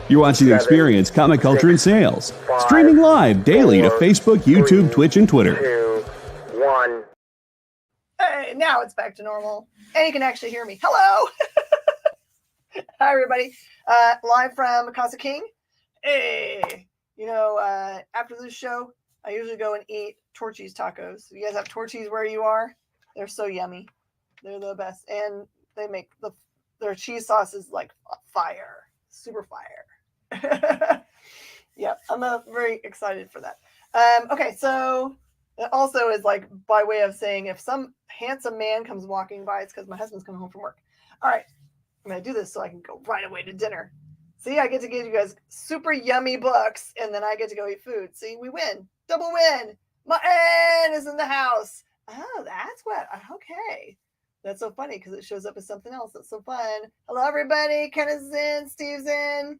You're watching Experience Comic Culture and Sales. Streaming live daily to Facebook, YouTube, Twitch, and Twitter. 2, 1. Hey, now it's back to normal. And you can actually hear me. Hello. Hi, everybody. Live from Casa King. Hey. You know, after this show, I usually go and eat Torchy's tacos. You guys have Torchy's where you are? They're so yummy. They're the best. And they make their cheese sauce is like fire. Super fire. Yeah, I'm very excited for that. Okay, so it also is like by way of saying if some handsome man comes walking by, it's because my husband's coming home from work. All right, I'm going to do this so I can go right away to dinner. See, I get to give you guys super yummy books, and then I get to go eat food. See, we win. Double win. Mutton is in the house. Oh, that's what. Okay. That's so funny because it shows up as something else. That's so fun. Hello, everybody. Ken is in. Steve's in.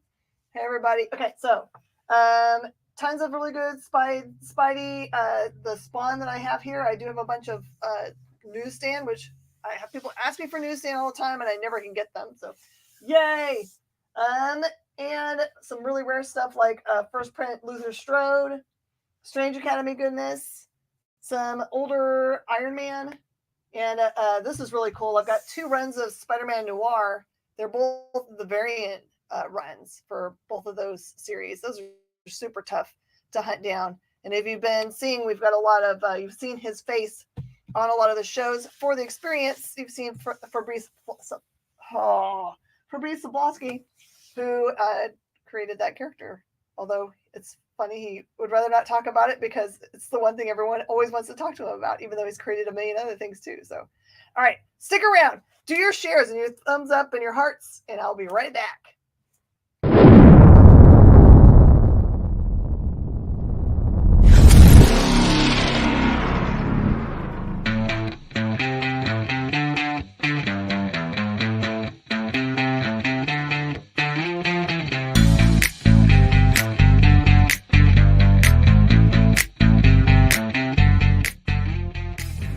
Hey, everybody. Okay, so tons of really good Spidey. The Spawn that I have here, I do have a bunch of newsstand, which I have people ask me for newsstand all the time, and I never can get them. So, yay! And some really rare stuff like first print Luther Strode, Strange Academy goodness, some older Iron Man. And this is really cool. I've got 2 runs of Spider-Man Noir. They're both the variant runs for both of those series. Those are super tough to hunt down. And if you've been seeing, we've got a lot of, you've seen his face on a lot of the shows for the experience. You've seen Fabrice Zablosky, who created that character. Although it's funny, he would rather not talk about it because it's the one thing everyone always wants to talk to him about, even though he's created a million other things too. So, all right, stick around, do your shares and your thumbs up and your hearts, and I'll be right back.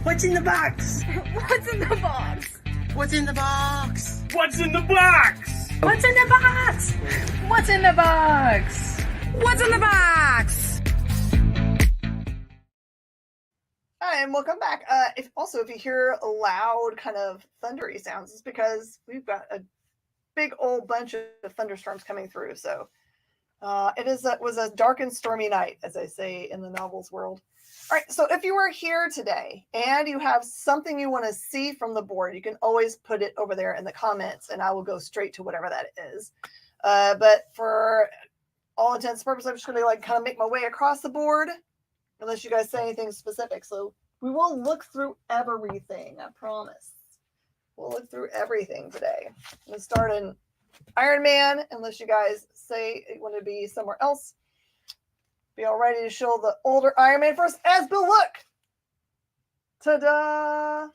What's in the box? What's in the box? What's in the box? What's in the box? What's in the box? What's in the box? What's in the box? Hi, and welcome back. If you hear loud kind of thundery sounds, it's because we've got a big old bunch of thunderstorms coming through. So it was a dark and stormy night, as I say in the novels world. All right, so if you are here today and you have something you want to see from the board, you can always put it over there in the comments, and I will go straight to whatever that is. But for all intents and purposes, I'm just going to kind of make my way across the board, unless you guys say anything specific. So we will look through everything, I promise. We'll look through everything today. I'm going to start in Iron Man, unless you guys say you want to be somewhere else. Be all ready to show the older Iron Man first. As Bill, look! Ta-da!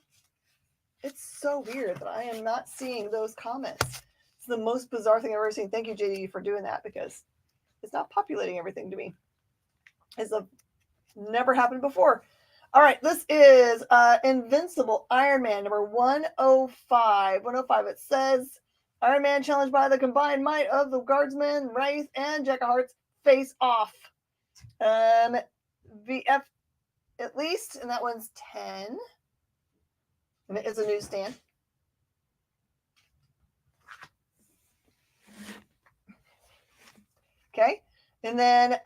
It's so weird that I am not seeing those comments. It's the most bizarre thing I've ever seen. Thank you, JD, for doing that, because it's not populating everything to me. It's never happened before. All right, this is Invincible Iron Man number 105. 105, it says, Iron Man challenged by the combined might of the Guardsman, Wraith, and Jack of Hearts face off. VF at least, and that one's 10. And it is a newsstand. Okay. And then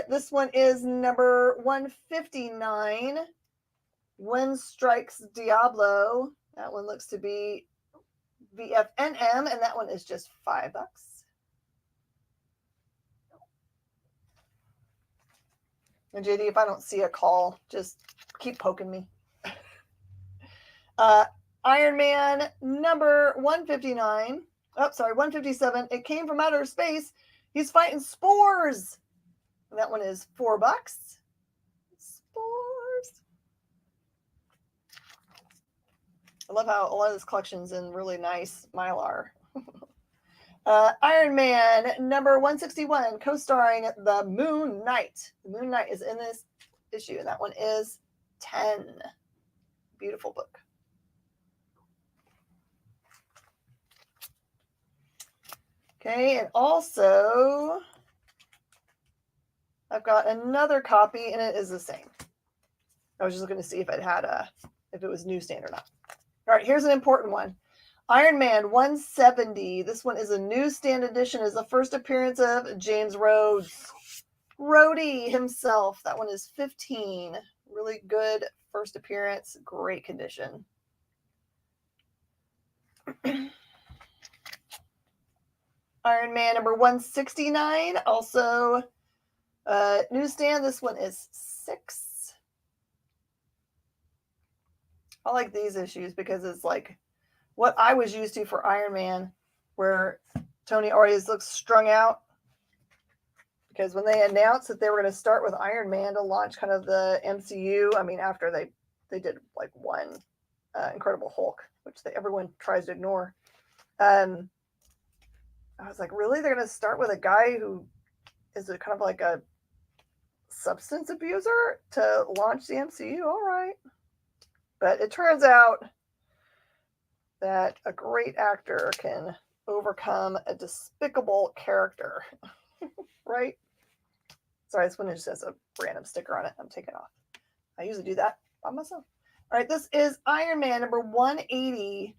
this one is number 159. When Strikes Diablo. That one looks to be VFNM, and that one is just $5. And JD, if I don't see a call, just keep poking me. Iron Man number 159. Oh, sorry, 157. It came from outer space. He's fighting spores. And that one is $4. Spores. I love how a lot of this collection's in really nice Mylar. Iron Man number 161, co-starring the Moon Knight. The Moon Knight is in this issue, and that one is 10. Beautiful book. Okay, and also I've got another copy, and it is the same. I was just looking to see if it had if it was newsstand or not. All right, here's an important one. Iron Man 170. This one is a newsstand edition. Is the first appearance of James Rhodes. Rhodey himself. That one is 15. Really good first appearance. Great condition. Iron Man number 169. Also newsstand. This one is 6. I like these issues because it's like what I was used to for Iron Man, where Tony always looks strung out. Because when they announced that they were going to start with Iron Man to launch kind of the MCU, I mean, after they did like one Incredible Hulk, which everyone tries to ignore. I was like, really? They're going to start with a guy who is a kind of like a substance abuser to launch the MCU? All right. But it turns out that a great actor can overcome a despicable character, right? Sorry, this one just has a random sticker on it. I'm taking off. I usually do that by myself. All right, this is Iron Man number 180.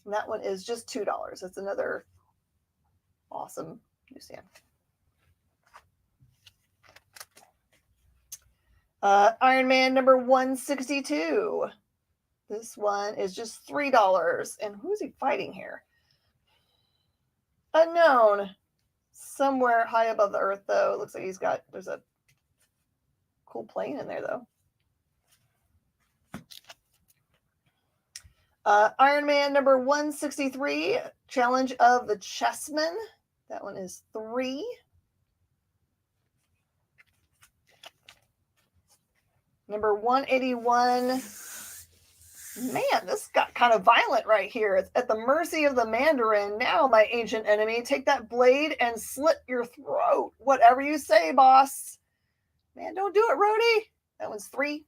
And that one is just $2. That's another awesome newsstand. Iron Man number 162. This one is just $3. And who's he fighting here? Unknown. Somewhere high above the earth, though. It looks like there's a cool plane in there, though. Iron Man number 163, Challenge of the Chessmen. That one is 3. Number 181. Man, this got kind of violent right here. It's at the mercy of the Mandarin. Now, my ancient enemy, take that blade and slit your throat. Whatever you say, boss. Man, don't do it, Rhodey. That one's 3.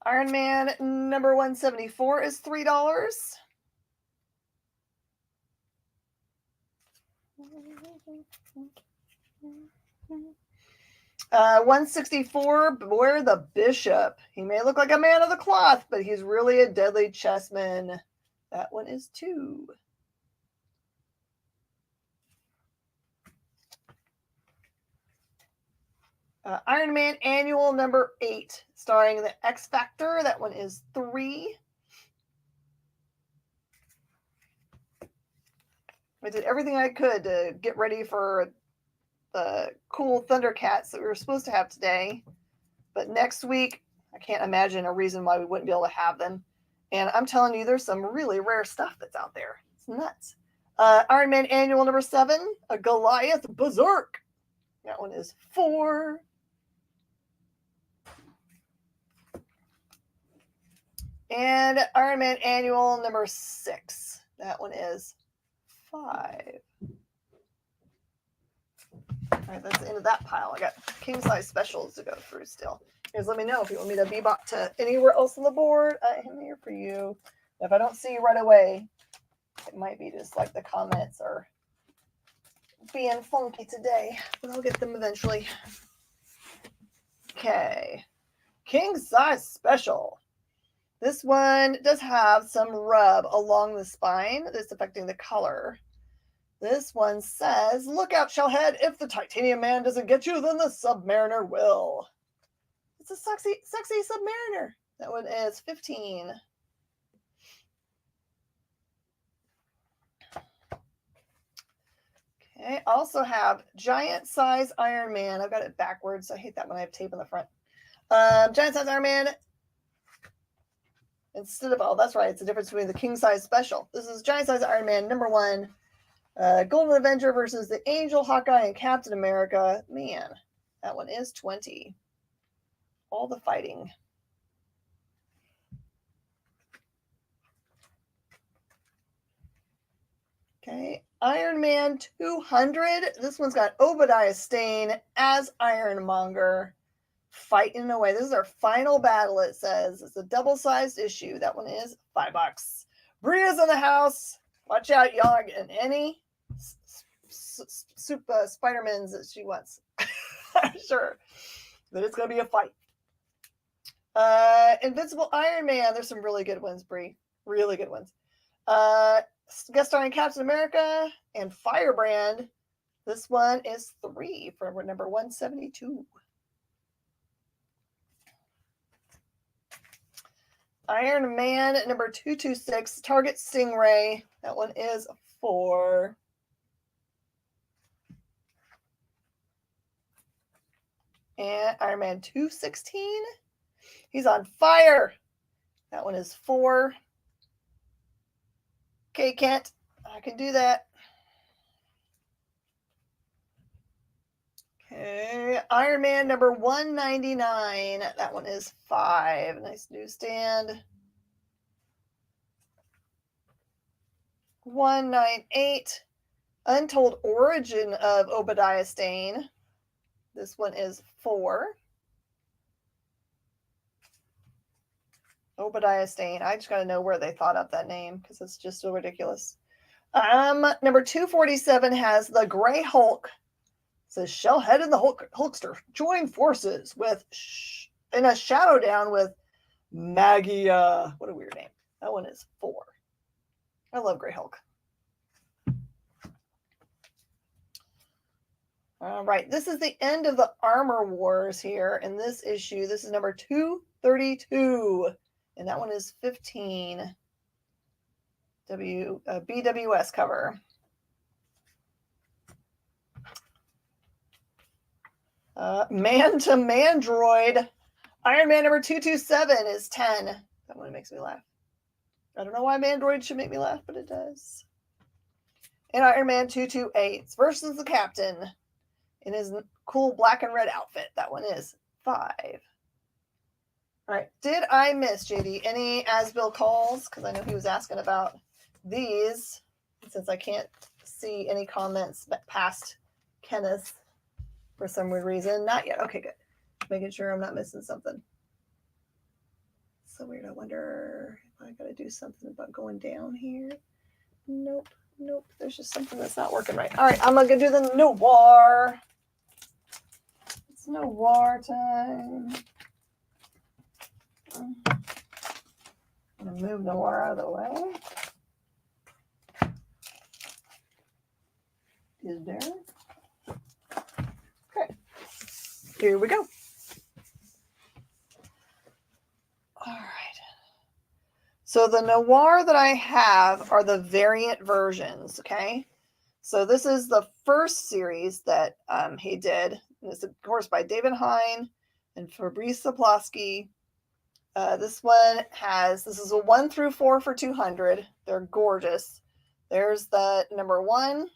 Iron Man number 174 is $3. 164, Beware the Bishop. He may look like a man of the cloth, but he's really a deadly chessman. That one is 2. Iron Man Annual number 8, starring the X Factor. That one is 3. I did everything I could to get ready for the cool Thundercats that we were supposed to have today. But next week, I can't imagine a reason why we wouldn't be able to have them. And I'm telling you, there's some really rare stuff that's out there. It's nuts. Iron Man Annual number 7, a Goliath Berserk. That one is 4. And Iron Man Annual number 6. That one is 5. All right, that's the end of that pile. I got king size specials to go through still. Guys, let me know if you want me to bebop to anywhere else on the board. I am here for you. If I don't see you right away, it might be just like the comments are being funky today, but I'll get them eventually. Okay, king size special. This one does have some rub along the spine that's affecting the color. This one says, look out, Shellhead. If the Titanium Man doesn't get you, then the Submariner will. It's a sexy Submariner. That one is 15. Okay, I also have giant size Iron Man. I've got it backwards. So I hate that when I have tape on the front. Giant size Iron Man. Instead of, oh, that's right. It's the difference between the king size special. This is giant size Iron Man number 1. Golden Avenger versus the Angel, Hawkeye, and Captain America. Man, that one is 20. All the fighting. Okay, Iron Man 200. This one's got Obadiah Stane as Ironmonger fighting away. This is our final battle, it says. It's a double-sized issue. That one is $5. Bria's in the house. Watch out, y'all are getting any Spider-Mans that she wants. I'm sure that it's going to be a fight. Invincible Iron Man. There's some really good ones, Brie. Really good ones. Guest starring Captain America and Firebrand. This one is 3 for number 172. Iron Man number 226, Target Stingray. That one is 4. And Iron Man 216, he's on fire. That one is 4. Okay, Kent, I can do that. Okay, Iron Man number 199. That one is 5. Nice newsstand. 198. Untold Origin of Obadiah Stane. This one is 4. Obadiah Stane. I just got to know where they thought up that name because it's just so ridiculous. Number 247 has the Gray Hulk. It says Shellhead and the Hulkster join forces with in a shadow down with Maggie. What a weird name. That one is 4. I love Gray Hulk. All right, this is the end of the Armor Wars here in this issue. This is number 232, and that one is 15. BWS cover. Man to Mandroid. Iron Man number 227 is 10. That one makes me laugh. I don't know why Mandroid should make me laugh, but it does. And Iron Man 228 versus the Captain in his cool black and red outfit. That one is 5. All right. Did I miss, JD, any as-Bill calls? Because I know he was asking about these. Since I can't see any comments past Kenneth for some weird reason. Not yet. Okay, good. Making sure I'm not missing something. So weird. I wonder if I got to do something about going down here. Nope. There's just something that's not working right. All right. I'm going to do the Noir. It's Noir time. I'm going to move Noir out of the way. Is there? Okay. Here we go. All right. So the Noir that I have are the variant versions, okay? So this is the first series that he did. It's, of course, by David Hine and Fabrice Sapolsky. This is a 1 through 4 for 200. They're gorgeous. There's the number 1,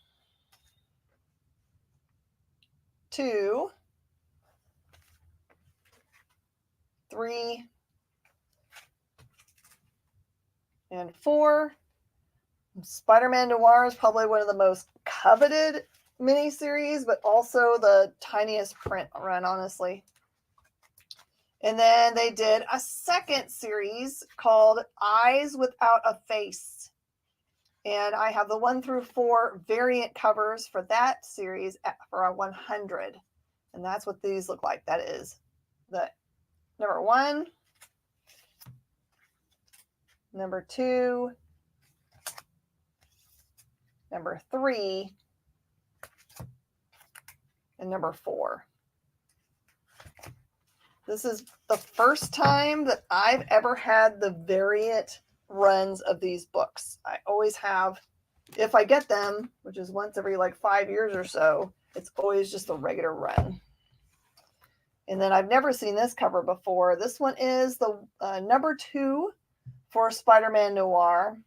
2, 3, and 4. Spider-Man Noir is probably one of the most coveted miniseries, but also the tiniest print run, honestly. And then they did a second series called Eyes Without a Face. And I have the 1 through 4 variant covers for that series for a 100. And that's what these look like. That is the number 1, number 2, number 3, and number 4. This is the first time that I've ever had the variant runs of these books. I always have, if I get them, which is once every like 5 years or so, it's always just a regular run. And then I've never seen this cover before. This one is the number 2 for Spider-Man Noir.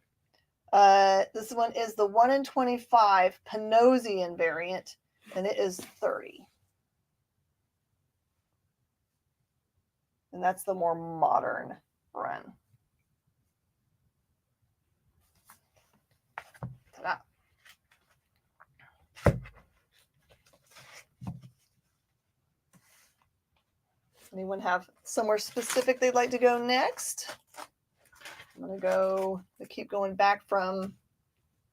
This one is the 1 in 25 Panosian variant, and it is 30. And that's the more modern run. Ta-da. Anyone have somewhere specific they'd like to go next? I'm going to keep going back from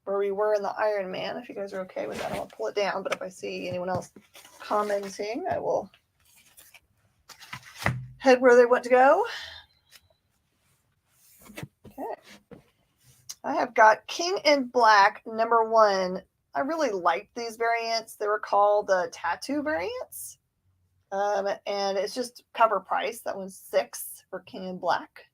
where we were in the Iron Man. If you guys are okay with that, I won't pull it down. But if I see anyone else commenting, I will head where they want to go. Okay. I have got King in Black #1. I really liked these variants. They were called the tattoo variants. And it's just cover price. That one's $6 for King in Black.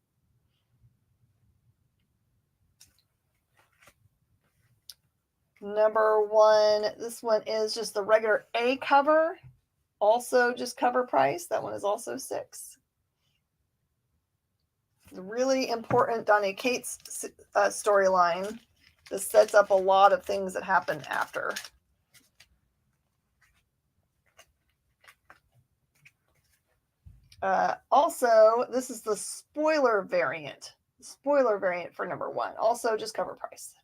#1, this one is just the regular A cover. Also just cover price. That one is also $6. The really important Donny Cates storyline. This sets up a lot of things that happen after. Also, this is the spoiler variant. The spoiler variant for #1. Also just cover price.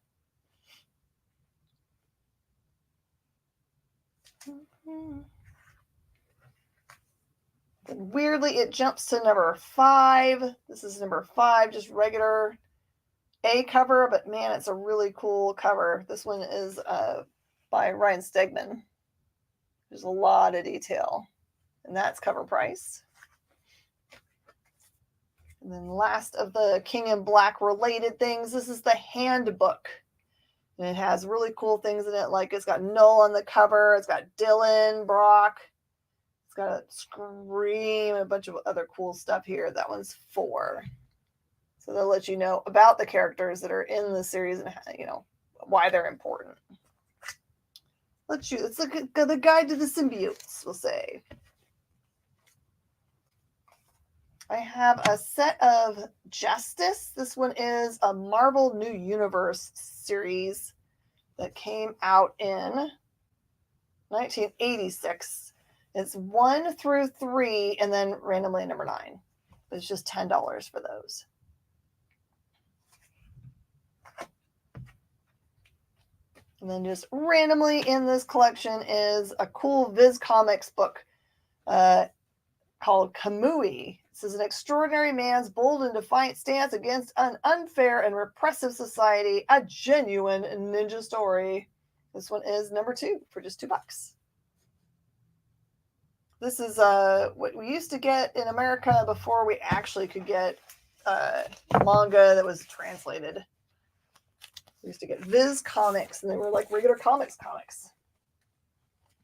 Then weirdly, it jumps to #5. This is #5, just regular A cover, but man, it's a really cool cover. This one is by Ryan Stegman. There's a lot of detail, and that's cover price. And then last of the King in Black related things, this is the handbook. And it has really cool things in it, like it's got Null on the cover, it's got Dylan, Brock, it's got a Scream, and a bunch of other cool stuff here. That one's $4. So they'll let you know about the characters that are in the series and, you know, why they're important. It's like the guide to the symbiotes, we'll say. I have a set of Justice. This one is a Marvel New Universe series that came out in 1986. It's 1 through 3 and then randomly #9. It's just $10 for those. And then just randomly in this collection is a cool Viz Comics book called Kamui. This is an extraordinary man's bold and defiant stance against an unfair and repressive society, a genuine ninja story. This one is #2 for just $2. This is what we used to get in America before we actually could get manga that was translated. We used to get Viz Comics, and they were like regular comics.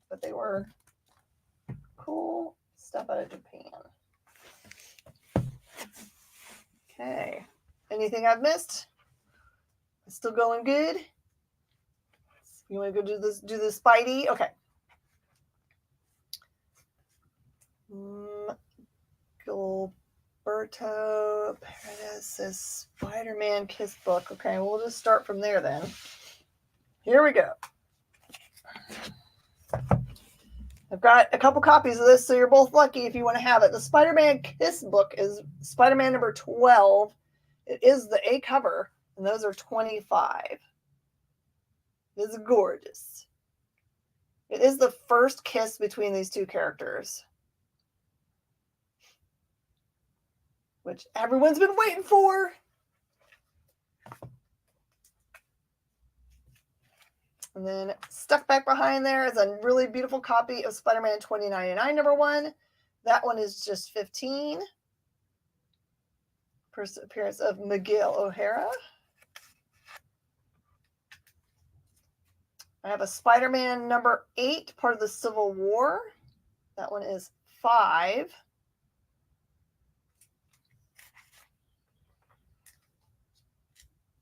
But they were cool stuff out of Japan. Okay. Anything I've missed? It's still going good? You want to go do the Spidey? Okay. Gilberto Paredes says Spider-Man Kiss Book. Okay, we'll just start from there then. Here we go. I've got a couple copies of this, so you're both lucky if you want to have it. The Spider-Man Kiss Book is Spider-Man #12. It is the A cover, and those are $25. It is gorgeous. It is the first kiss between these two characters, which everyone's been waiting for. And then stuck back behind there is a really beautiful copy of Spider-Man 2099 #1. That one is just $15. First appearance of Miguel O'Hara. I have a Spider-Man #8, part of the Civil War. That one is $5.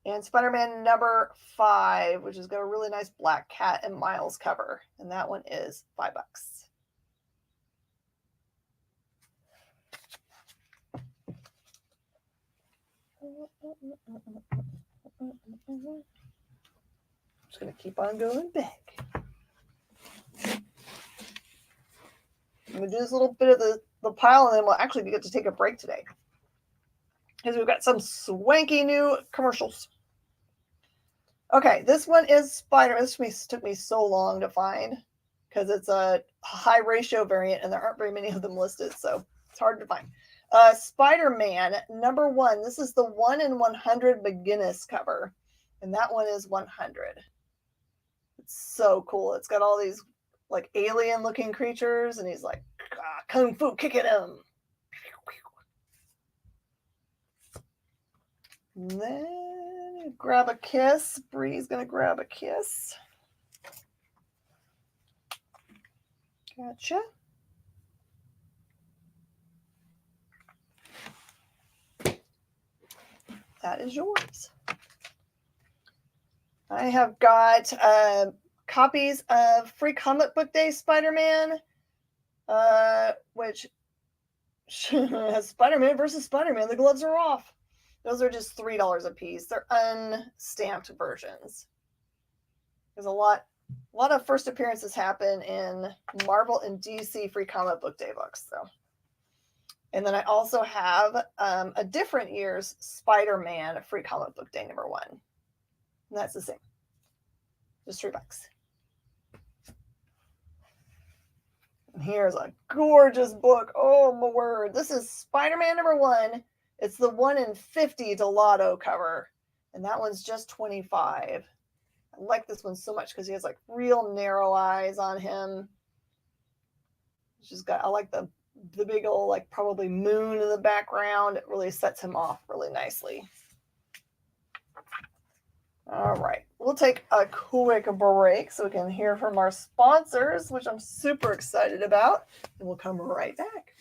And Spider-Man #5, which has got a really nice Black Cat and Miles cover. And that one is $5. I'm just going to keep on going back. I'm going to do this little bit of the pile, and then we'll actually get to take a break today, because we've got some swanky new commercials. Okay, this one is Spider-Man. This took me so long to find because it's a high ratio variant and there aren't very many of them listed. So It's hard to find. Spider-Man #1. This is the 1 in 100 McGinnis cover. And that one is 100. It's so cool. It's got all these like alien looking creatures. And he's like, kung fu kicking him. And then grab a kiss. Bree's going to grab a kiss. Gotcha. That is yours. I have got copies of Free Comic Book Day Spider-Man, which has Spider-Man versus Spider-Man. The gloves are off. Those are just $3 a piece. They're unstamped versions. There's a lot of first appearances happen in Marvel and DC Free Comic Book Day books. So, and then I also have a different year's Spider-Man Free Comic Book Day #1. And that's the same. Just $3. And here's a gorgeous book. Oh my word. This is Spider-Man #1. It's the 1 in 50 Delato cover. And that one's just $25. I like this one so much because he has like real narrow eyes on him. It's just got, I like the big old like probably moon in the background. It really sets him off really nicely. All right, we'll take a quick break so we can hear from our sponsors, which I'm super excited about, and we'll come right back.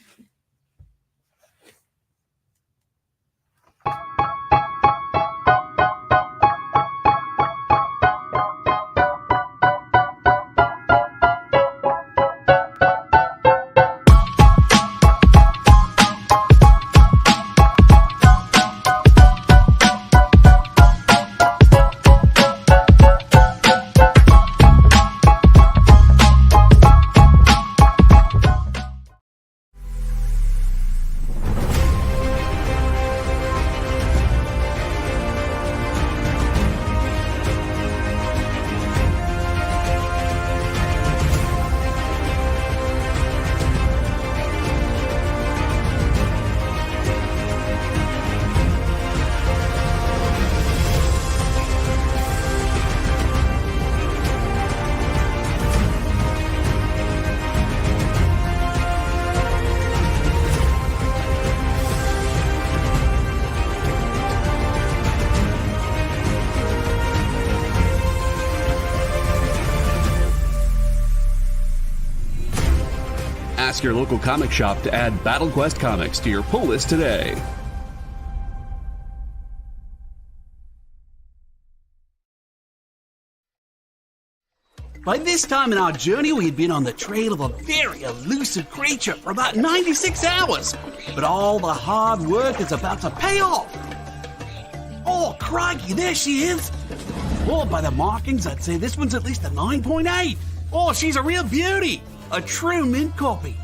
Ask your local comic shop to add Battle Quest comics to your pull list today. By this time in our journey, we had been on the trail of a very elusive creature for about 96 hours. But all the hard work is about to pay off. Oh, crikey, there she is. Oh, by the markings, I'd say this one's at least a 9.8. Oh, she's a real beauty. A true mint copy.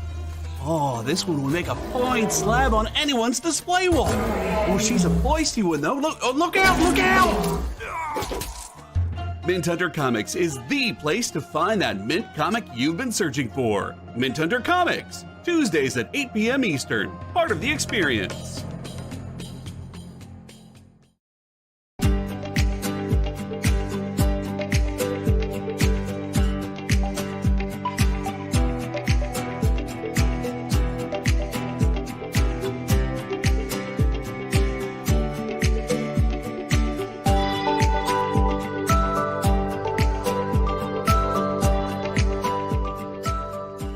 Oh, this one will make a fine slab on anyone's display wall. Oh, she's a feisty one, though. Look out, look out! Mint Hunter Comics is the place to find that mint comic you've been searching for. Mint Hunter Comics, Tuesdays at 8 p.m. Eastern, part of the experience.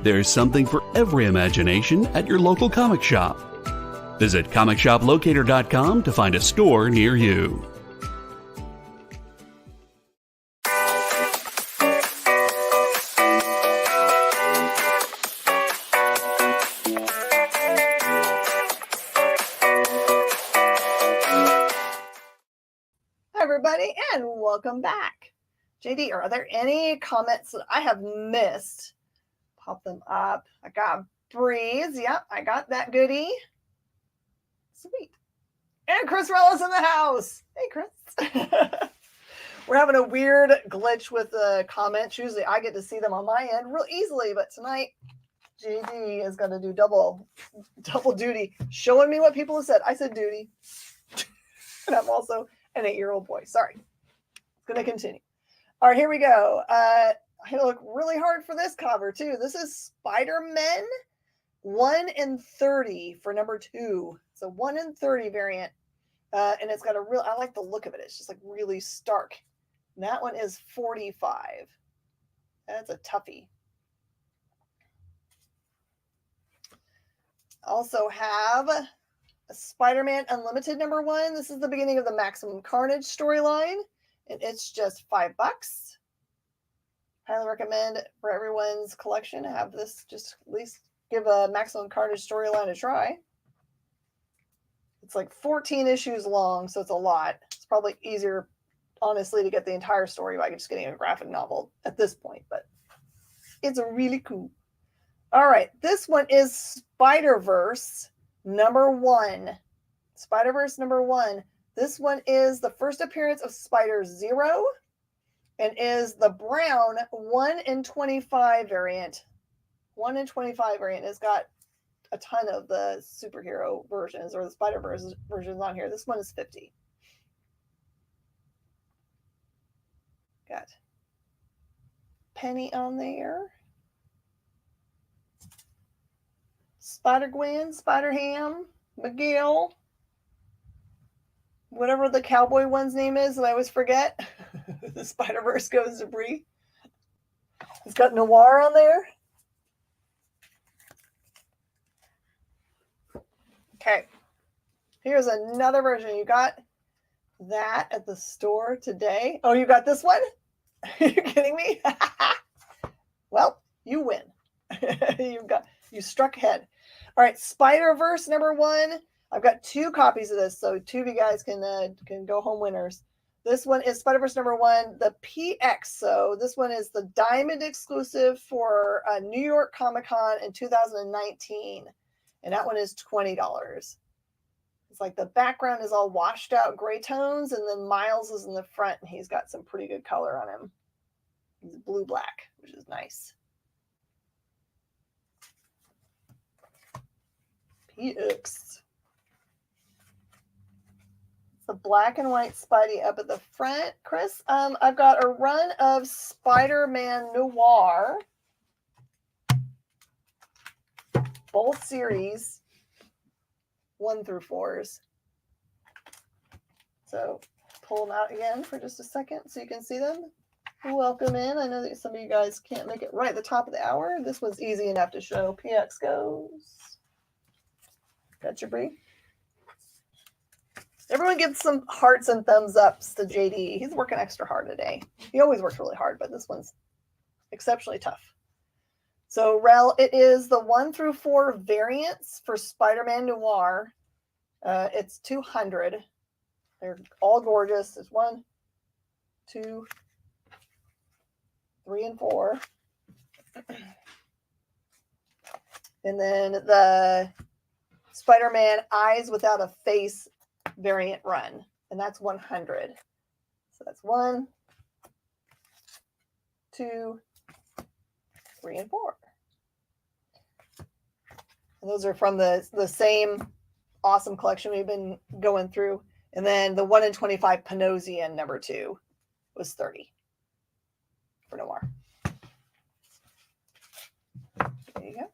There's something for every imagination at your local comic shop. Visit comicshoplocator.com to find a store near you. Hi, everybody, and welcome back. JD, are there any comments that I have missed? Pop them up. I got Breeze. Yep, I got that goodie. Sweet. And Chris Rella's in the house. Hey, Chris. We're having a weird glitch with the comments. Usually I get to see them on my end real easily, but tonight JD is going to do double duty, showing me what people have said. I said duty. And I'm also an 8-year-old boy. Sorry. Going to continue. All right, here we go. I look really hard for this cover, too. This is Spider-Men 1 in 30 for number 2. It's a 1 in 30 variant. And it's got I like the look of it. It's just like really stark. And that one is 45. That's a toughie. Also have a Spider-Man Unlimited number 1. This is the beginning of the Maximum Carnage storyline, and it's just $5. Highly recommend for everyone's collection to have this. Just at least give a Maximum Carnage storyline a try. It's like 14 issues long, so it's a lot. It's probably easier, honestly, to get the entire story by just getting a graphic novel at this point, but it's really cool. All right, this one is Spider-Verse number 1. Spider-Verse number 1. This one is the first appearance of Spider-Zero and is the brown 1 in 25 variant. 1 in 25 variant. It's got a ton of the superhero versions or the Spider-Verse versions on here. This one is 50. Got Penny on there. Spider-Gwen, Spider-Ham, Miguel, whatever the cowboy one's name is that I always forget. The Spider-Verse goes to Bree. It's got Noir on there. Okay. Here's another version. You got that at the store today. Oh, you got this one? Are you kidding me? Well, you win. You struck ahead. All right, Spider-Verse number 1. I've got 2 copies of this, so 2 of you guys can go home winners. This one is Spider-Verse number 1, the PX. So this one is the Diamond exclusive for New York Comic Con in 2019, and that one is $20. It's like the background is all washed out gray tones, and then Miles is in the front, and he's got some pretty good color on him. He's blue-black, which is nice. PX. The black and white Spidey up at the front. Chris, I've got a run of Spider-Man Noir. Both series, 1 through 4s. So pull them out again for just a second so you can see them. Welcome in. I know that some of you guys can't make it right at the top of the hour. This one's easy enough to show. PX goes. Got your Bree? Everyone gives some hearts and thumbs ups to JD. He's working extra hard today. He always works really hard, but this one's exceptionally tough. So, Rel, it is the 1 through 4 variants for Spider-Man Noir. It's 200. They're all gorgeous. There's 1, 2, 3, and 4. And then the Spider-Man Eyes Without a Face variant run, and that's 100. So that's 1, 2, 3, and 4. And those are from the same awesome collection we've been going through. And then the 1 in 25 Panosian number 2 was 30 for Noir. There you go.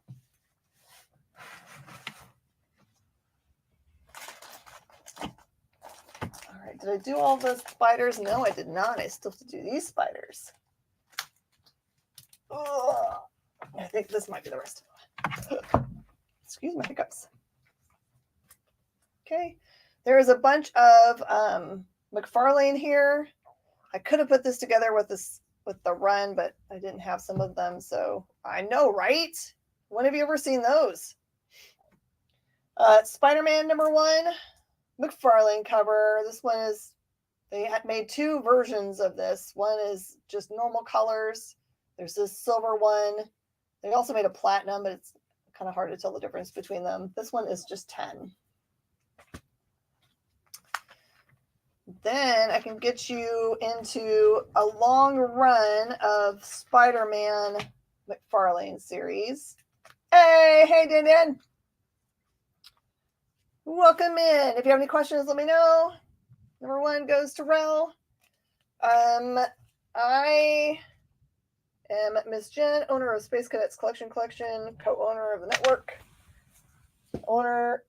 All right, did I do all the spiders? No, I did not. I still have to do these spiders. Ugh. I think this might be the rest of it. Excuse my hiccups. Okay, there is a bunch of McFarlane here. I could have put this together with the run, but I didn't have some of them. So I know, right? When have you ever seen those? Spider-Man number 1, McFarlane cover. This one is, they had made 2 versions of this. One is just normal colors. There's this silver one. They also made a platinum, but it's kind of hard to tell the difference between them. This one is just 10. Then I can get you into a long run of Spider-Man McFarlane series. Hey, Dan. Welcome in. If you have any questions, let me know. Number 1 goes to Rel. I am Miss Jen, owner of Space Cadets Collection, co-owner of the network, owner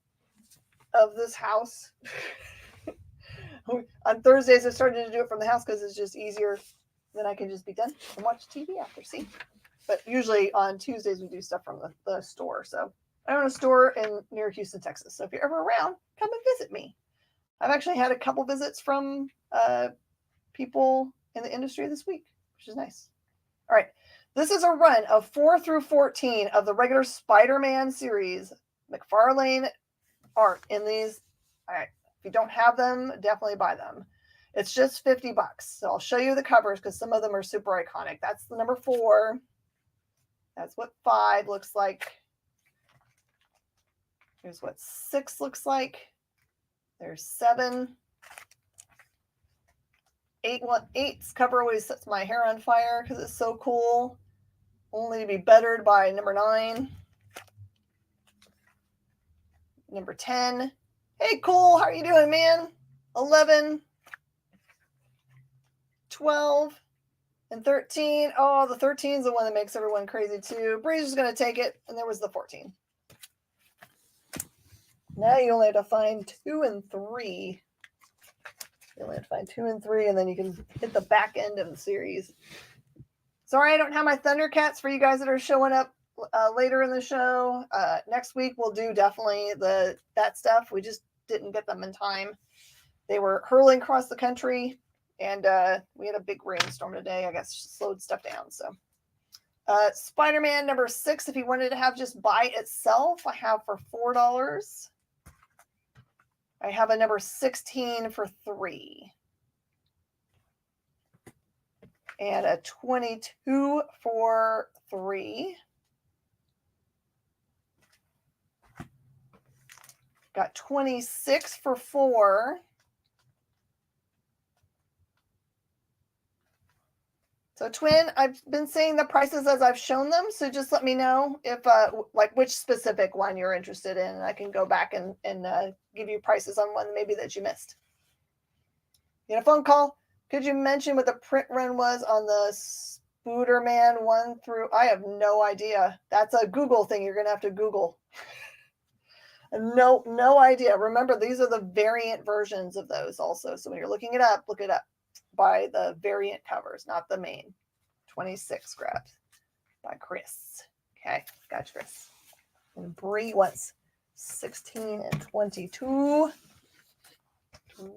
of this house. On Thursdays, I started to do it from the house because it's just easier. Then I can just be done and watch TV after. See? But usually on Tuesdays, we do stuff from the store. So I own a store near Houston, Texas. So if you're ever around, come and visit me. I've actually had a couple visits from people in the industry this week, which is nice. All right. This is a run of 4 through 14 of the regular Spider-Man series. McFarlane art in these. All right. If you don't have them, definitely buy them. It's just $50. So I'll show you the covers because some of them are super iconic. That's the number 4. That's what 5 looks like. Here's what 6 looks like. There's 7. 8's cover always sets my hair on fire because it's so cool. Only to be bettered by number 9. Number 10. Hey, Cole, how are you doing, man? 11. 12. And 13. Oh, the 13 is the one that makes everyone crazy too. Breeze is going to take it. And there was the 14. Now you only have to find 2 and 3. You only have to find 2 and 3, and then you can hit the back end of the series. Sorry, I don't have my Thundercats for you guys that are showing up later in the show. Next week we'll do definitely that stuff. We just didn't get them in time. They were hurling across the country, and we had a big rainstorm today. I guess slowed stuff down. So, Spider-Man number 6. If you wanted to have just by itself, I have for $4. I have a number 16 for $3. And a 22 for $3. Got 26 for $4. So Twin, I've been saying the prices as I've shown them. So just let me know if like which specific one you're interested in. And I can go back and give you prices on one maybe that you missed. You know, phone call. Could you mention what the print run was on the Spooderman 1 through? I have no idea. That's a Google thing. You're going to have to Google. No idea. Remember, these are the variant versions of those also. So when you're looking it up, look it up by the variant covers, not the main. 26 grabbed by Chris. Okay, gotcha, Chris. And Bree wants 16 and 22.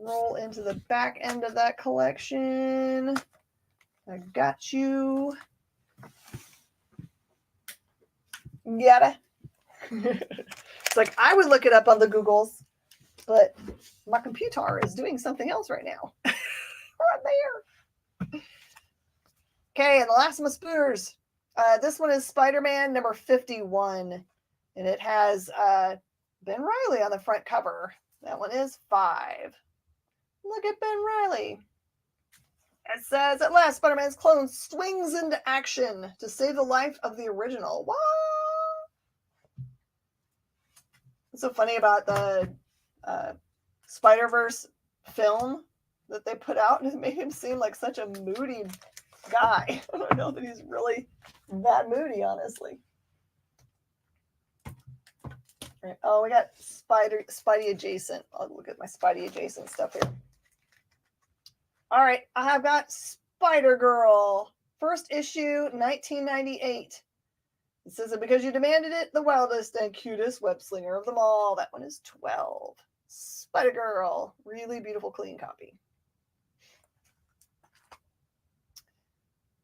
Roll into the back end of that collection. I got you. Got it. It's like I would look it up on the Googles, but my computer is doing something else right now. Right there. Okay, and the last one, spooners. This one is Spider-Man number 51, and it has Ben Reilly on the front cover. That one is 5. Look at Ben Reilly. It says, at last, Spider-Man's clone swings into action to save the life of the original. What? What's so funny about the Spider-Verse film that they put out? It made him seem like such a moody guy. I don't know that he's really that moody, honestly. Right. Oh, we got Spidey adjacent. I'll look at my Spidey adjacent stuff here. All right, I have got Spider-Girl. First issue, 1998. It says that because you demanded it, the wildest and cutest web slinger of them all. That one is 12. Spider-Girl. Really beautiful, clean copy.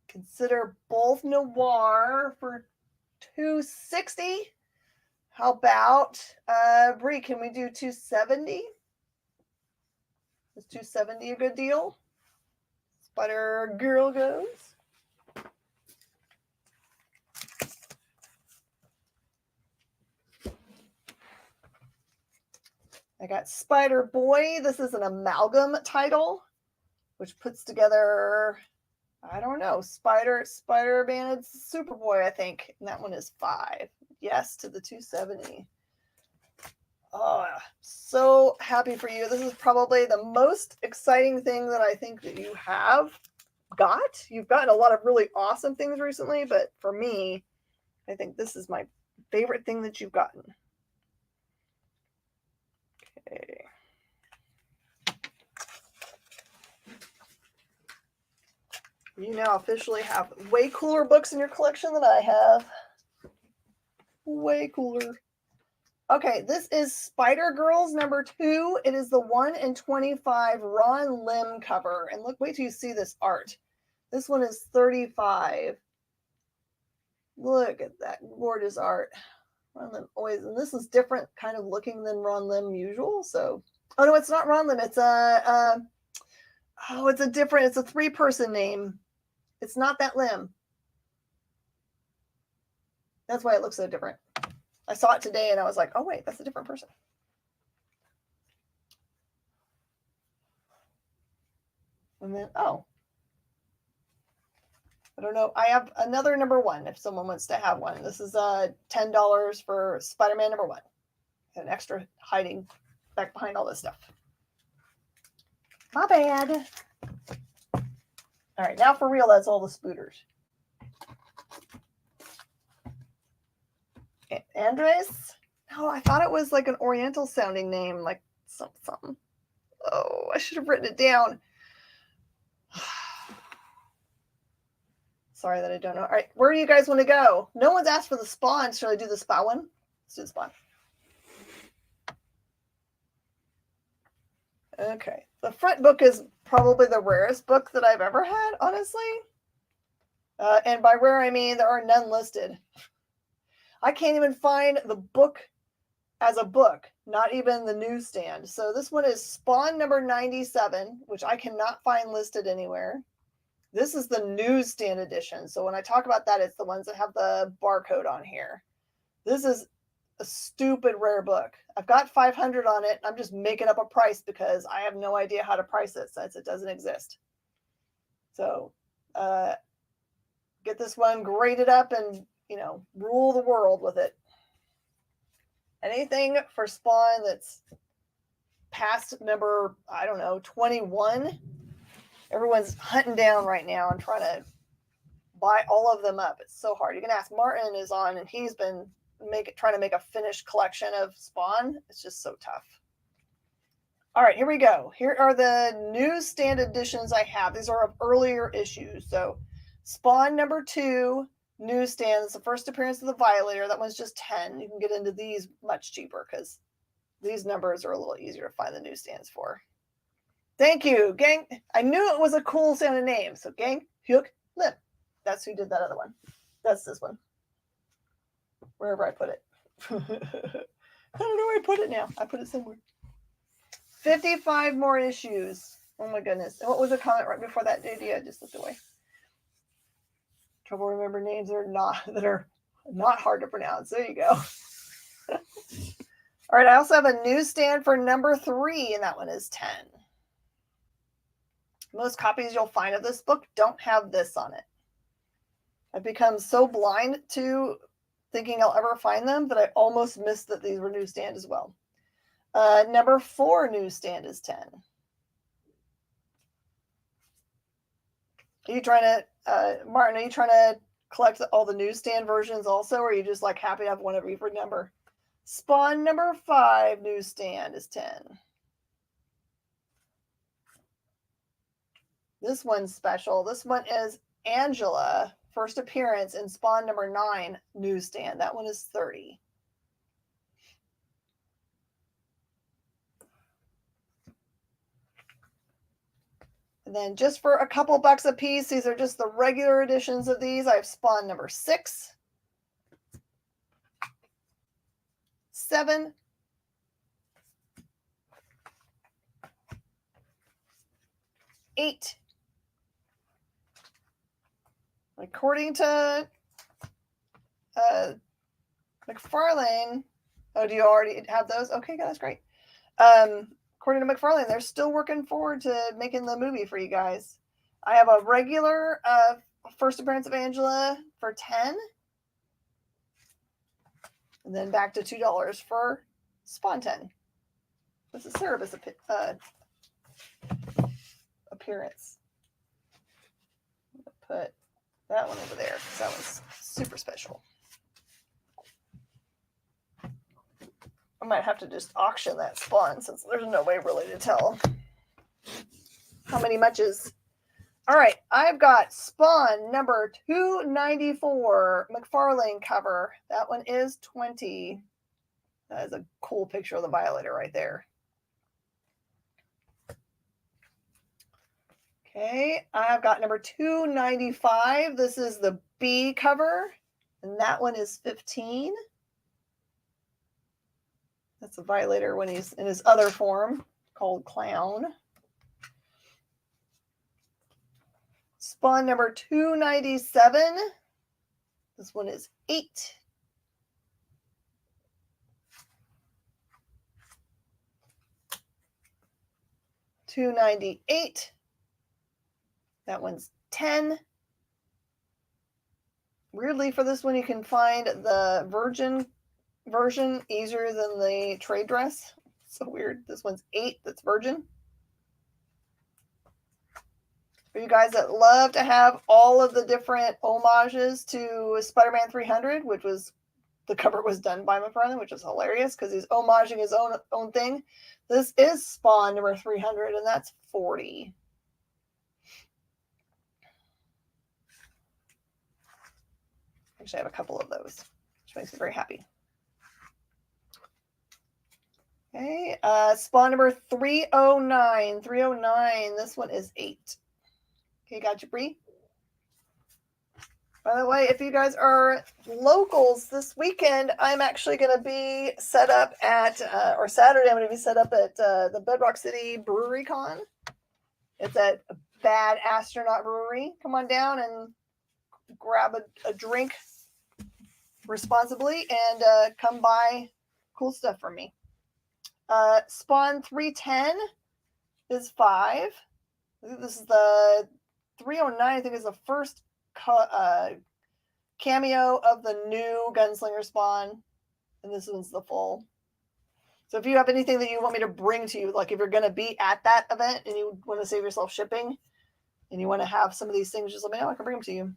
Consider both noir for $260. How about Brie? Can we do $270? Is $270 a good deal? Spider-Girl goes. I got Spider-Boy. This is an amalgam title, which puts together, I don't know, Spider-Man and Superboy, I think. And that one is 5. yes to the 270. Oh, so happy for you. This is probably the most exciting thing that I think that you have got. You've gotten a lot of really awesome things recently, but for me, I think this is my favorite thing that you've gotten. Okay. You now officially have way cooler books in your collection than I have. Way cooler. Okay, this is Spider Girls number 2. It is the 1 in 25 Ron Lim cover. And look, wait till you see this art. This one is 35. Look at that gorgeous art. Ron Lim always, and this is different kind of looking than Ron Lim usual. So, oh no, it's not Ron Lim. It's a it's a 3-person name. It's not that Lim. That's why it looks so different. I saw it today and I was like, oh wait, that's a different person. And then, oh. I don't know. I have another number 1 if someone wants to have one. This is $10 for Spider-Man number 1. An extra hiding back behind all this stuff. My bad. All right, now for real, that's all the spooters. Andres? No, I thought it was like an Oriental sounding name, like something. Oh, I should have written it down. Sorry that I don't know. All right, where do you guys want to go? No one's asked for the Spawn. Should I do the Spa one? Let's do the Spawn. Okay. The front book is probably the rarest book that I've ever had, honestly. And by rare, I mean there are none listed. I can't even find the book as a book, not even the newsstand. So this one is Spawn number 97, which I cannot find listed anywhere. This is the newsstand edition. So when I talk about that, it's the ones that have the barcode on here. This is a stupid rare book. I've got 500 on it. I'm just making up a price because I have no idea how to price it since it doesn't exist. So get this one graded up and, you know, rule the world with it. Anything for Spawn that's past number, I don't know, 21. Everyone's hunting down right now and trying to buy all of them up. It's so hard. You can ask Martin is on, and he's been trying to make a finished collection of Spawn. It's just so tough. All right, here we go. Here are the newsstand editions I have. These are of earlier issues. So Spawn number 2, newsstand. It's the first appearance of the Violator. That one's just 10. You can get into these much cheaper because these numbers are a little easier to find the newsstands for. Thank you, Gang. I knew it was a cool sounding name. So Gang Hyuk Lim. That's who did that other one. That's this one. Wherever I put it. I don't know where I put it now. I put it somewhere. 55 more issues. Oh my goodness. And what was the comment right before that, JD? I just looked away. Trouble remember names that are not hard to pronounce. There you go. All right, I also have a newsstand for number 3, and that one is 10. Most copies you'll find of this book don't have this on it. I've become so blind to thinking I'll ever find them that I almost missed that these were newsstand as well. Number 4 newsstand is 10. Are you trying to, Martin, are you trying to collect all the newsstand versions also, or are you just like happy to have one of every number? Spawn number 5 newsstand is 10. This one's special. This one is Angela, first appearance in Spawn number 9 newsstand. That one is 30. And then just for a couple bucks a piece, these are just the regular editions of these. I have Spawn number 6, 7, 8. According to McFarlane, oh, do you already have those? Okay, that's great. According to McFarlane, they're still working forward to making the movie for you guys. I have a regular first appearance of Angela for 10. And then back to $2 for Spawn 10. What's the Cerebus appearance? Put that one over there because that one's super special. I might have to just auction that Spawn since there's no way really to tell how many muches. All right, I've got Spawn number 294 McFarlane cover. That one is 20. That is a cool picture of the Violator right there. Okay, I've got number 295. This is the B cover, and that one is 15. That's a Violator when he's in his other form called Clown. Spawn number 297. This one is 8. $298. That one's 10. Weirdly, for this one, you can find the Virgin version easier than the trade dress. So weird. This one's 8. That's Virgin. For you guys that love to have all of the different homages to Spider-Man 300, which was the cover was done by McFarlane, which is hilarious because he's homaging his own thing. This is Spawn number 300, and that's 40. Actually, I have a couple of those, which makes me very happy. Okay, Spawn number 309. 309. This one is 8. Okay, got you, Bree. By the way, if you guys are locals this weekend, I'm actually going to be set up at, or Saturday, I'm going to be set up at the Bedrock City Brewery Con. It's at Bad Astronaut Brewery. Come on down and grab a drink responsibly and come buy cool stuff from me. Spawn 310 is 5. I think this is the 309, I think is the first cameo of the new Gunslinger Spawn, and this one's the full. So if you have anything that you want me to bring to you, like if you're going to be at that event and you want to save yourself shipping and you want to have some of these things, just let me know. I can bring them to you.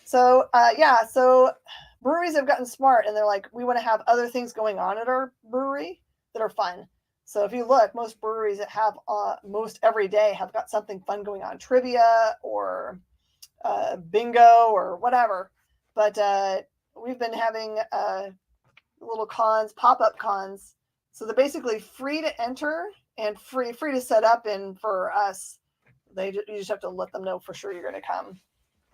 So yeah, so breweries have gotten smart and they're like, we want to have other things going on at our brewery that are fun. So if you look, most breweries that have most every day have got something fun going on, trivia or bingo or whatever. But we've been having little cons, pop-up cons. So they're basically free to enter and free to set up. And for us, you just have to let them know for sure you're going to come.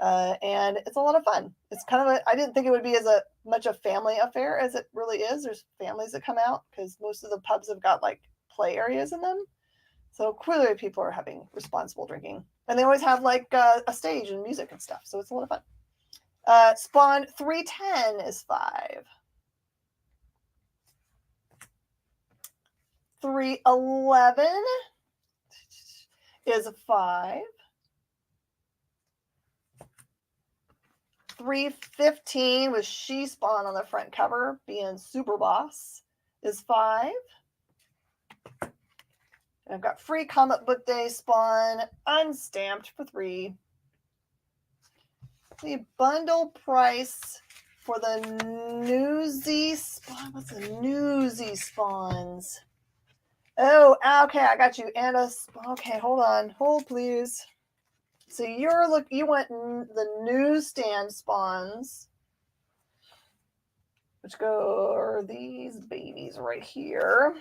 And it's a lot of fun. It's kind of I didn't think it would be as much a family affair as it really is. There's families that come out because most of the pubs have got like play areas in them. So clearly people are having responsible drinking. And they always have like a stage and music and stuff. So it's a lot of fun. Spawn 310 is 5. 311 is 5. 315 with She Spawn on the front cover being Super Boss is 5. And I've got free Comic Book Day Spawn unstamped for 3. The bundle price for the Newsy Spawn. What's the Newsy Spawns? Oh, okay, I got you. And okay, hold on. Hold, please. So you want the newsstand Spawns, which are these babies right here.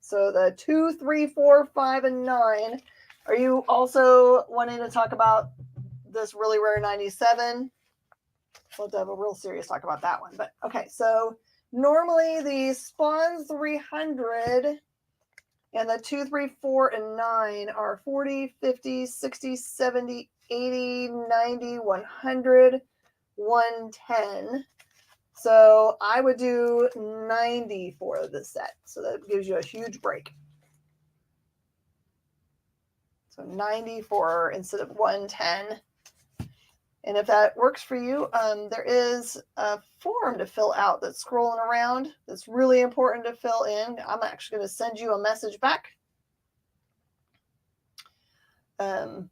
So the 2, 3, 4, 5, and 9. Are you also wanting to talk about this really rare 97? We'll have to have a real serious talk about that one. But okay, so normally the Spawn 300 and the 2, 3, 4, and 9 are 40, 50, 60, 70, 80, 90, 100, 110. So I would do 90 for the set. So that gives you a huge break. So 90 for instead of 110. And if that works for you, there is a form to fill out that's scrolling around that's really important to fill in. I'm actually going to send you a message back. And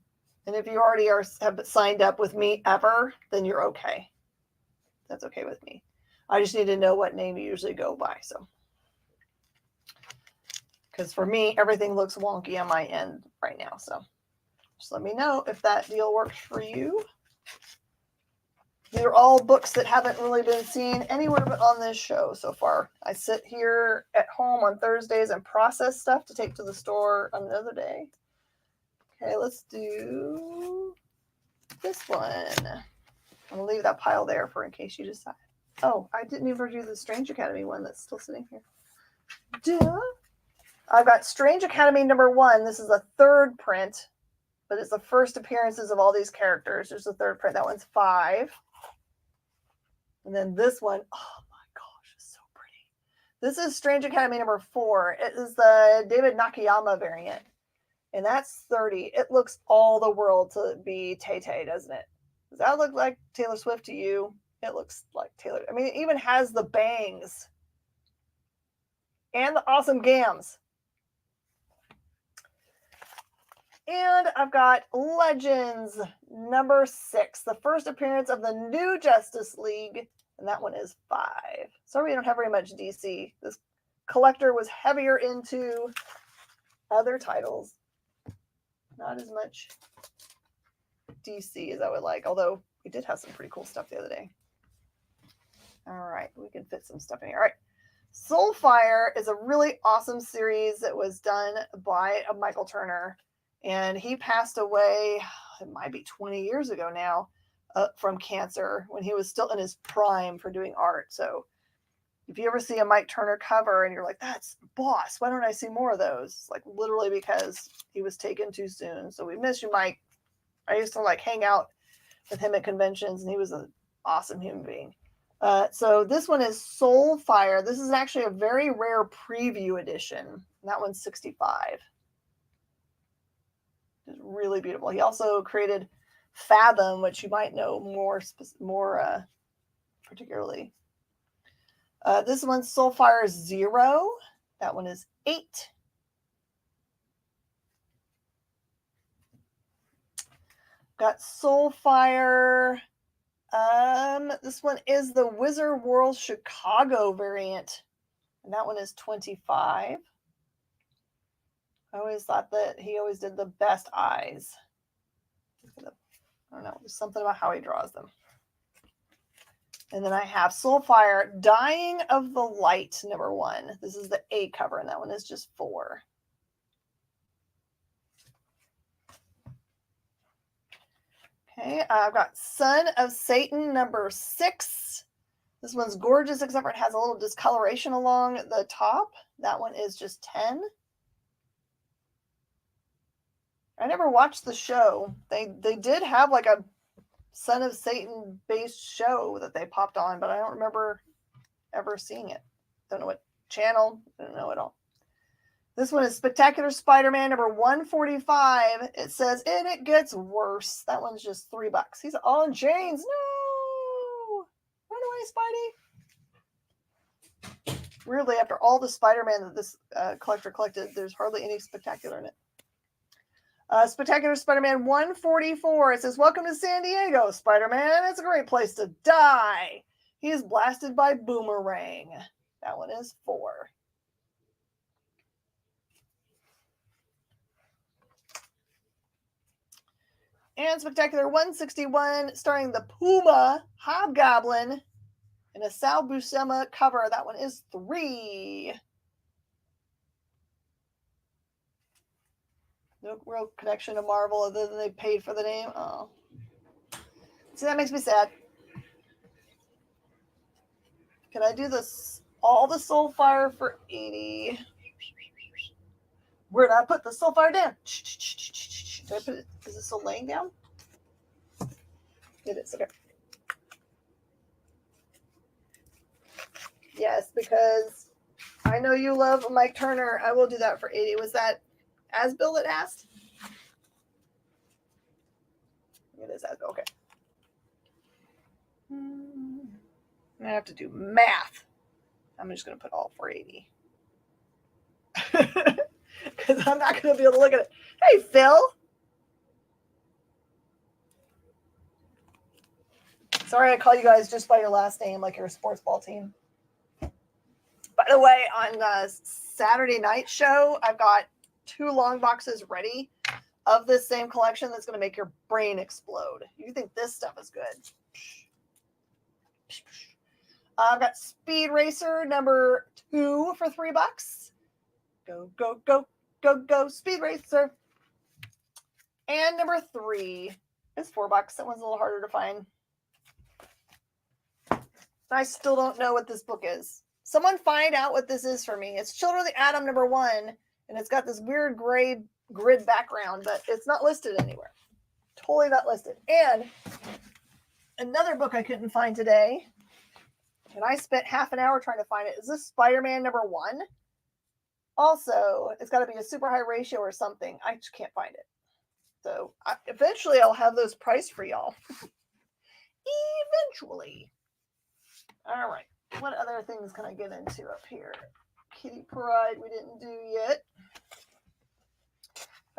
if you already have signed up with me ever, then you're okay. That's okay with me. I just need to know what name you usually go by. So, because for me, everything looks wonky on my end right now. So just let me know if that deal works for you. These are all books that haven't really been seen anywhere but on this show so far. I sit here at home on Thursdays and process stuff to take to the store another day. Okay, let's do this one. I'm going to leave that pile there for in case you decide. Oh, I didn't even do the Strange Academy one that's still sitting here. Duh. I've got Strange Academy #1. This is a third print, but it's the first appearances of all these characters. There's a third print. That one's 5. And then this one, oh my gosh, it's so pretty. This is Strange Academy #4. It is the David Nakayama variant. And that's 30. It looks all the world to be Tay-Tay, doesn't it? Does that look like Taylor Swift to you? It looks like Taylor. I mean, it even has the bangs. And the awesome gams. And I've got Legends #6. The first appearance of the new Justice League. And that one is 5. Sorry we don't have very much DC. This collector was heavier into other titles. Not as much DC as I would like. Although we did have some pretty cool stuff the other day. All right. We can fit some stuff in here. All right. Soulfire is a really awesome series that was done by Michael Turner. And he passed away, it might be 20 years ago now, from cancer when he was still in his prime for doing art. So if you ever see a Mike Turner cover and you're like, that's boss, why don't I see more of those? It's like literally because he was taken too soon. So we miss you, Mike. I used to like hang out with him at conventions and he was an awesome human being. So this one is Soulfire. This is actually a very rare preview edition. And that one's 65. It's really beautiful. He also created Fathom, which you might know more particularly. This one's Soulfire 0. That one is 8. Got Soulfire. This one is the Wizard World Chicago variant. And that one is 25. I always thought that he always did the best eyes. I don't know. There's something about how he draws them. And then I have Soulfire Dying of the Light #1. This is the A cover, and that one is just 4. Okay, I've got Son of Satan #6. This one's gorgeous, except for it has a little discoloration along the top. That one is just 10. I never watched the show. They did have like a Son of Satan based show that they popped on, but I don't remember ever seeing it. Don't know what channel. Don't know at all. This one is Spectacular Spider-Man #145. It says, and it gets worse. That one's just $3. He's all in chains. No! Run away, Spidey. Weirdly, after all the Spider-Man that this collector collected, there's hardly any Spectacular in it. Spectacular Spider-Man 144. It says, welcome to San Diego, Spider-Man. It's a great place to die. He is blasted by Boomerang. That one is 4. And Spectacular 161, starring the Puma Hobgoblin in a Sal Buscema cover. That one is 3. No real connection to Marvel other than they paid for the name. Oh. See, that makes me sad. Can I do this? All the Soulfire for 80. Where did I put the Soulfire down? Did I put it? Is it still laying down? It is. Okay. Yes, because I know you love Mike Turner. I will do that for 80. Was that as Bill had asked? It is as Bill. Okay. I have to do math. I'm just going to put all 480. Because I'm not going to be able to look at it. Hey, Phil. Sorry I call you guys just by your last name like you're a sports ball team. By the way, on the Saturday night show, I've got 2 long boxes ready of this same collection that's going to make your brain explode. You think this stuff is good. I've got Speed Racer number 2 for $3. Go, go, go, go, go, Speed Racer. And number 3 is $4. That one's a little harder to find. I still don't know what this book is. Someone find out what this is for me. It's Children of the Atom number 1, and it's got this weird gray grid background, but it's not listed anywhere. Totally not listed. And another book I couldn't find today, and I spent half an hour trying to find it, is this Spider-Man number 1. Also, it's got to be a super high ratio or something. I just can't find it. So eventually I'll have those priced for y'all. Eventually. All right. What other things can I get into up here? Kitty Pryde we didn't do yet.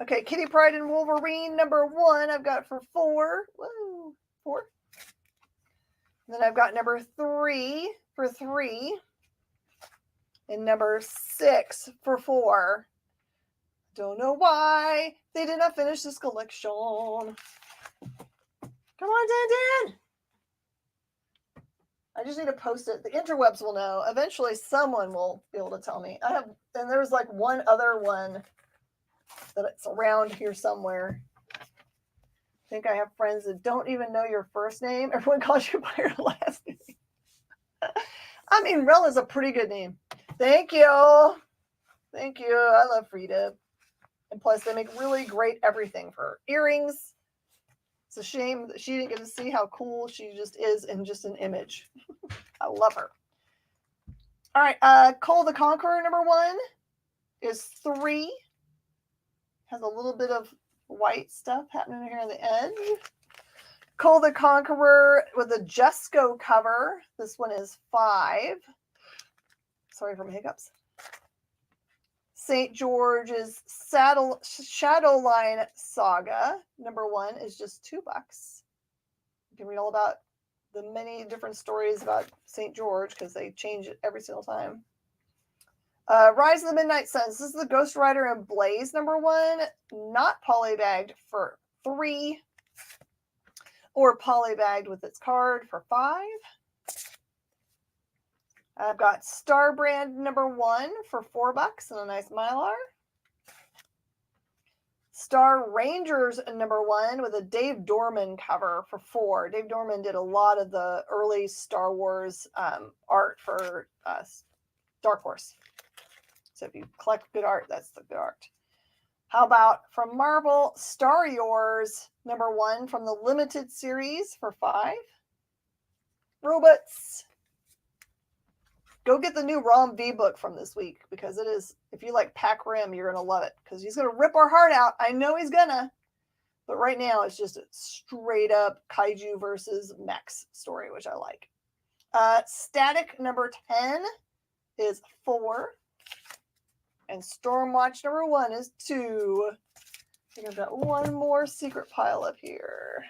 Okay, Kitty Pryde and Wolverine number 1 I've got for 4. Woo, 4. And then I've got number 3 for 3. And number 6 for 4. Don't know why they did not finish this collection. Come on, Dan. I just need to post it. The interwebs will know. Eventually, someone will be able to tell me. And there's like one other one that it's around here somewhere. I think I have friends that don't even know your first name. Everyone calls you by your last name. I mean, Rel is a pretty good name. Thank you. Thank you. I love Frida. And plus, they make really great everything for her. Earrings. It's a shame that she didn't get to see how cool she just is in just an image. I love her. All right. Cole the Conqueror number 1 is 3. Has a little bit of white stuff happening here on the end. Cole the Conqueror with a Jesco cover. This one is 5. Sorry for my hiccups. St. George's Shadowline Saga number 1 is just $2. You can read all about the many different stories about St. George because they change it every single time. Rise of the Midnight Suns. This is the Ghost Rider and Blaze number 1, not polybagged for 3, or polybagged with its card for 5. I've got Star Brand number 1 for $4 and a nice Mylar. Star Rangers number 1 with a Dave Dorman cover for 4. Dave Dorman did a lot of the early Star Wars art for Dark Horse. So if you collect good art, that's the good art. How about from Marvel, Star Yours number 1 from the limited series for 5. Robots. Go get the new Rom V book from this week because it is, if you like Pac Rim, you're going to love it because he's going to rip our heart out. I know he's going to. But right now it's just a straight up kaiju versus mechs story, which I like. Static number 10 is 4. And Stormwatch number 1 is 2. I think I've got one more secret pile up here.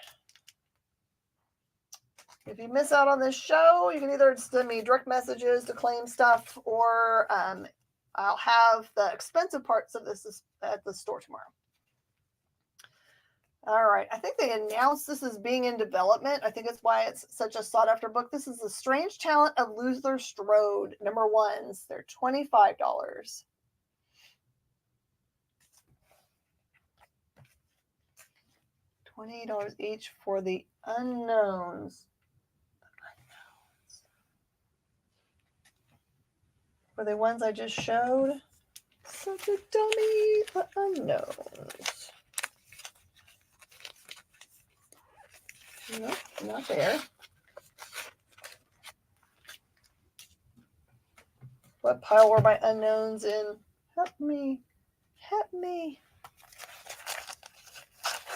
If you miss out on this show, you can either send me direct messages to claim stuff, or I'll have the expensive parts of this at the store tomorrow. All right. I think they announced this as being in development. I think that's why it's such a sought-after book. This is The Strange Talent of Luther Strode, number 1s. They're $25. $28 each for the unknowns. For the ones I just showed. Such a dummy, the unknowns. Nope, not there. What pile were my unknowns in? Help me. Help me.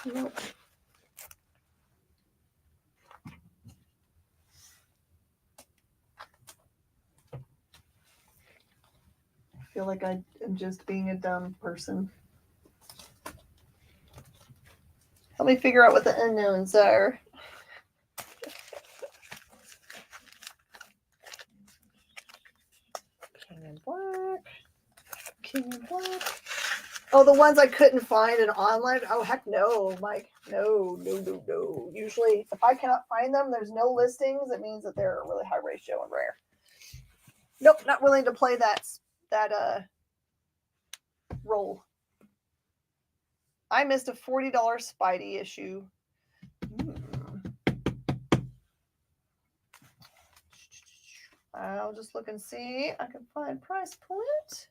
Nope. feel like I am just being a dumb person. Help me figure out what the unknowns are. King and black. King and black. Oh, the ones I couldn't find in online. Oh, heck no, Mike. No. Usually, if I cannot find them, there's no listings. It means that they're a really high ratio and rare. Nope, not willing to play that role. I missed a $40 Spidey issue. I'll just look and see. I can find price point.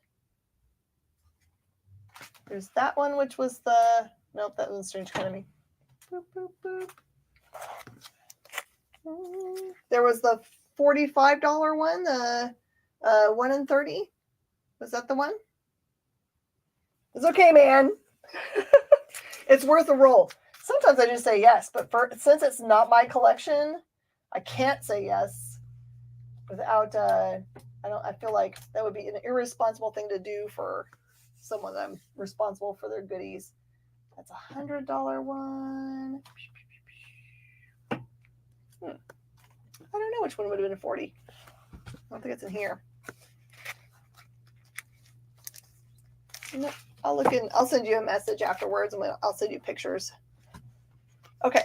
There's that one, which was the... Nope, that was Strange Economy. Boop, boop, boop. There was the $45 one, the 1 in 30. Was that the one? It's okay, man. It's worth a roll. Sometimes I just say yes, but since it's not my collection, I can't say yes without. I feel like that would be an irresponsible thing to do for someone I'm responsible for their goodies. That's $100 one. I don't know which one would have been 40. I don't think it's in here. No, I'll look in. I'll send you a message afterwards, and I'll send you pictures. Okay.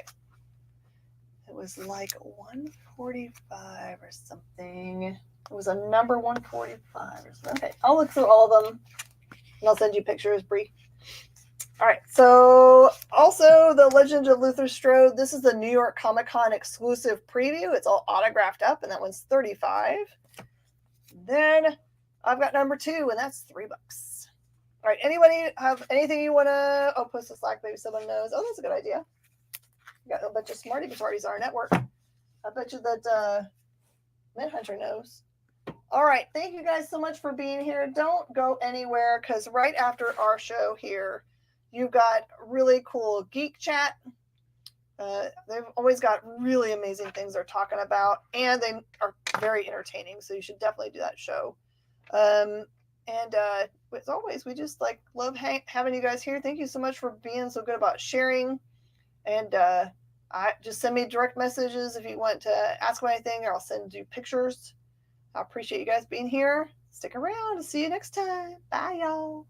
It was like 145 or something. It was a number 145 or something. Okay, I'll look through all of them, and I'll send you pictures, Bree. All right. So also the Legend of Luther Strode. This is the New York Comic Con exclusive preview. It's all autographed up, and that one's $35. Then I've got number 2, and that's $3. All right, anybody have anything you want to... Oh, post a Slack, maybe someone knows. Oh, that's a good idea. We got a bunch of smarty parties on our network. I bet you that Mint Hunter knows. All right, thank you guys so much for being here. Don't go anywhere, because right after our show here, you've got really cool Geek Chat. They've always got really amazing things they're talking about, and they are very entertaining, so you should definitely do that show. And as always, we just love having you guys here. Thank you so much for being so good about sharing. And I just send me direct messages if you want to ask me anything, or I'll send you pictures. I appreciate you guys being here. Stick around. See you next time. Bye, y'all.